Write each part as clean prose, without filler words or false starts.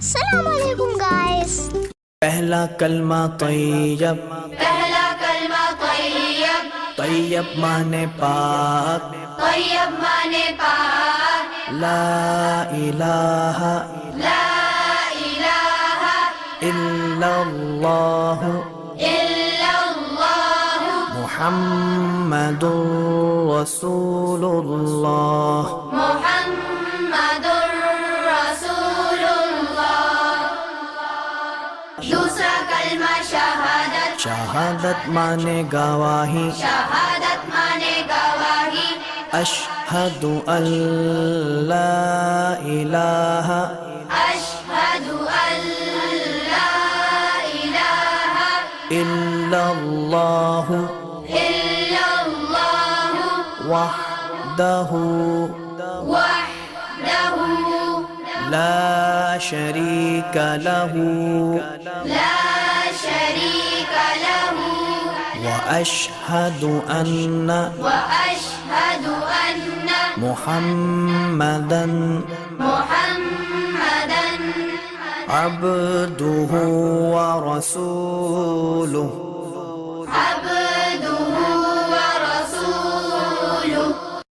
अस्सलामुअलैकुम गाइस। पहला कलमा तैयब, पहला कलमा तैयब, तैयब माने पाक, तैयब माने पाक, ला इलाहा ला इलाहा इल्लल्लाह इल्लल्लाह मुहम्मदुर रसूलुल्लाह। मुहम्मदुर रसूलुल्लाह। दूसरा कलमा शहादत, शहादत माने गवाही, शहादत माने गवाही, अशहदु अल्ला इलाहा अशहदु अल्ला इलाहा इल्लल्लाह इल्लल्लाह वहदहु वहदहु ला शरीका लहू ला शरीक लहु वअशहदु अन्न वअशहदु अन्न मुहम्मदन मुहम्मदन अब्दुहु व रसूलुहु। अब्दुहु व रसूलुहु।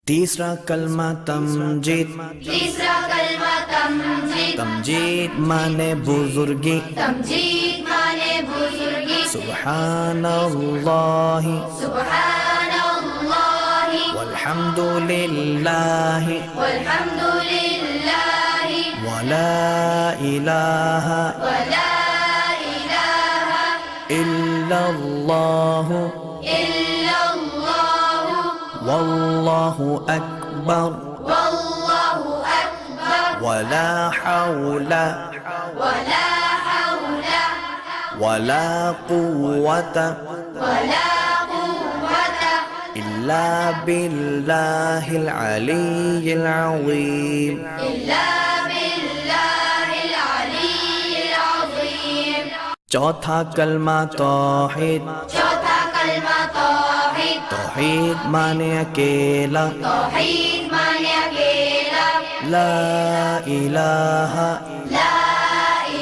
तीसरा कलमा तमजीद, तीसरा कलमा तमजीद, तमजीद माने बुजुर्गी, तमजीद माने बुजुर्गी, सुब्हानल्लाहि सुब्हानल्लाहि वल्हम्दुलिल्लाहि वल्हम्दुलिल्लाहि वला इलाहा वला इलाहा इल्लल्लाह इल्लल्लाह वल्लाहु अकबर वल्लाहु अकबर वला हौला वला हौला वला कुव्वता वला कुव्वता इल्ला बिल्लाहिल अलिय्यिल अज़ीम। इल्ला बिल्लाहिल अलिय्यिल अज़ीम। चौथा कलमा तौहीद, चौथा कलमा तौहीद, तौहीद माने अकेला, तौहीद माने अकेला, ला इलाहा ला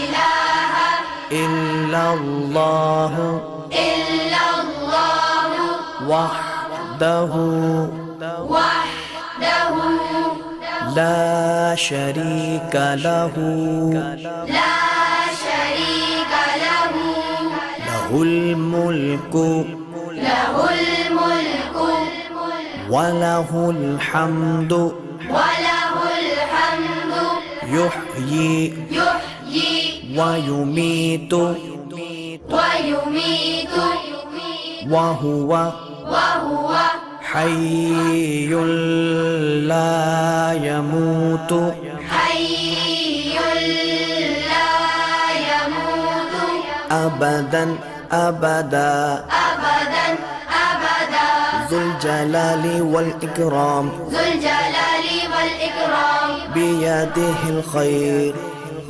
इलाहा इल्लल्लाह इल्लल्लाह वहदहु वहदहु ला शरीका लहू ला शरीक लहु लहुल मुल्कु लहुल मुल्कु वलहुल हम्दु वलहुल हम्दु युह्यी युह्यी व युमीतु व युमीतु वहुवा वहुव हय्युल ला यमूतु हय्युल ला यमूतु अबदन अबदा अबदन अबदा ज़ुल जलाली वल इकराम ज़ुल जलाली वल इकराम बियदिहिल खैर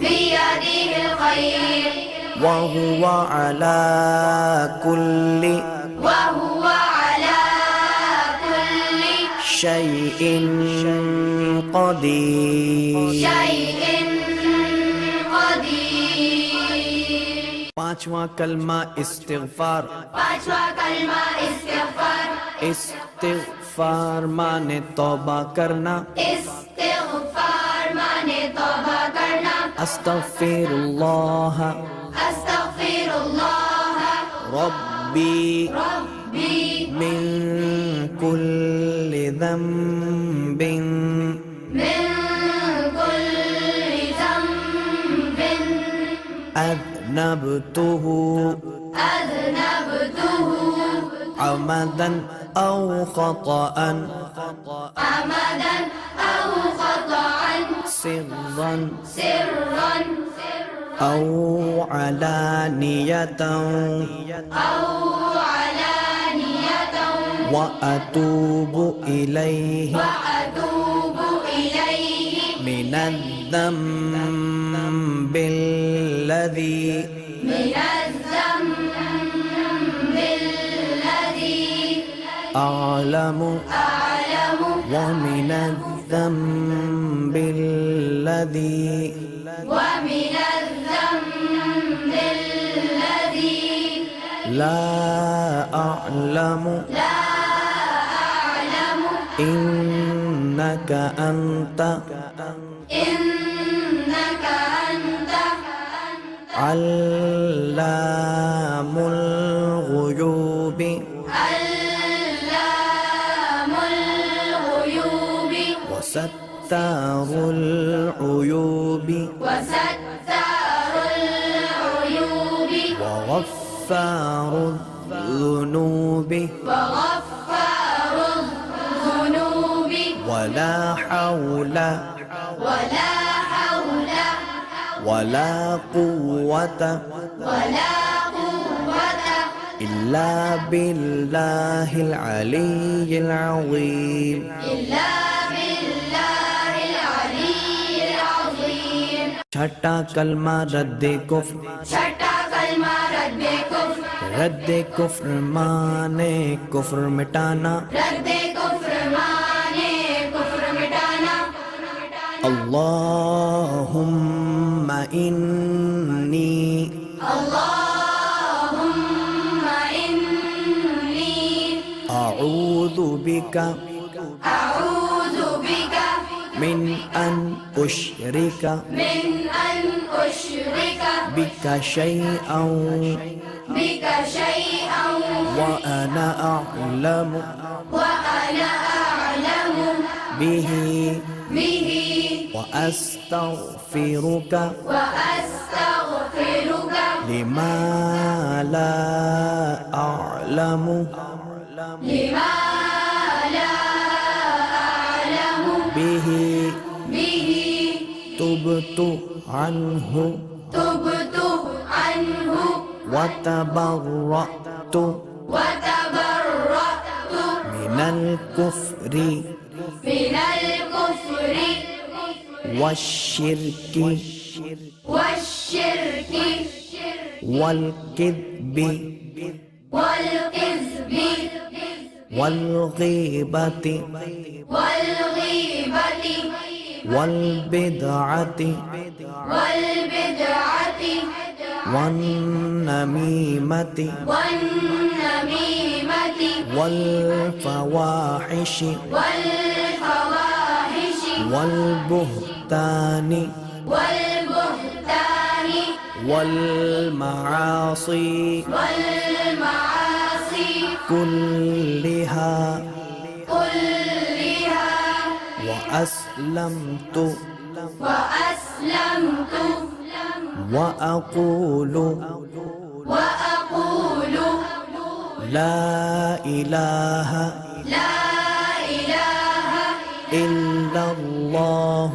बियदिहिल खैर वहुवा अला कुल्ली वहुव अला कुल्ली शैइन क़दीर। शैइन क़दीर। पांचवा कलमा इस्तिग़फ़ार, पांचवा कलमा इस्तिग़फ़ार, इस्तिग़फ़ार माने तौबा करना, इस्तिग़फ़ार माने तौबा करना, अस्तग़फ़िरुल्लाह अस्तग़फ़िरुल्लाह रब्बी रब्बी मिन कुल्लि ज़ंबिन मिन कुल्लि ज़ंबिन अज़नबतुहु अज़नबतुहु अमदन औ ख़तअन अमदन औ ख़तअन सिर्रन सिर्रन औ अलानियतन औ अलानियतन व अतूबु इलैहि वअतूबु इलैहि मिनज़्ज़म्बिल्लज़ी मिनज़्ज़म्बिल्लज़ी अअलमु अअलमु व मिनज़ الذنب الذي ومن الذنب الذي لا أعلم إنك أنت علام الغيوب وستار العيوب وغفار الذنوب ولا حول ولا قوة إلا بالله العلي العظيم छठा कलमा रद्दे कुफ्र रद्दे कुफ्र माने कुफ्र मिटाना अल्लाहुम्मा इन्नी अऊज़ु बिका من أن أشرك بك شيئا وأنا أعلم به وأستغفرك لما لا أعلم به تبت عنه وتبرأت من الكفر والشرك والكذب والغيبة والبدعة والنميمة والفواحش والبهتان والمعاصي كلها وأسلمت وأقول لا إله إلا الله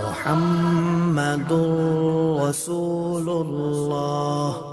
محمد رسول الله